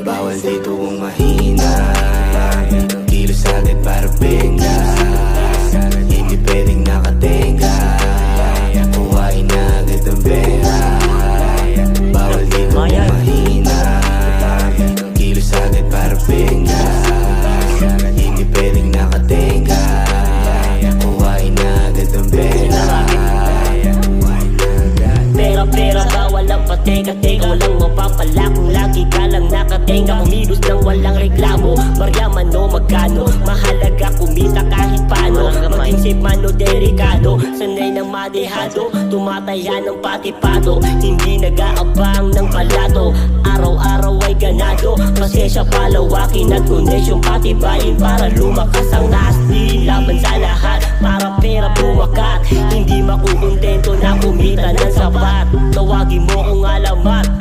Bawal dito kung mahina, kilos agad para benga. Hindi pwedeng nakatenga, kuhain na agad ang pera. Bawal dito kung mahina, kilos agad para benga. Hindi pwedeng nakatenga, kuhain na agad ang pera. Pera, bawal ang pateka-teka. Walang mapapala kung lagi ka lang nakatenga. Kumilos nang walang reklamo, maryaman o magkano. Mahalaga kumita kahit paano. Maging safe man o delikado, sanay ng madehado, tumataya ng patipado. Hindi nag-aabang ng palato, araw-araw ay ganado. Pasensya palawakin at kondisyon patibayin para lumakas ang nasli. Laban sa lahat para pera bumakat. Hindi makukontento na kumita ng sapat. Tawagin mo kung alamat.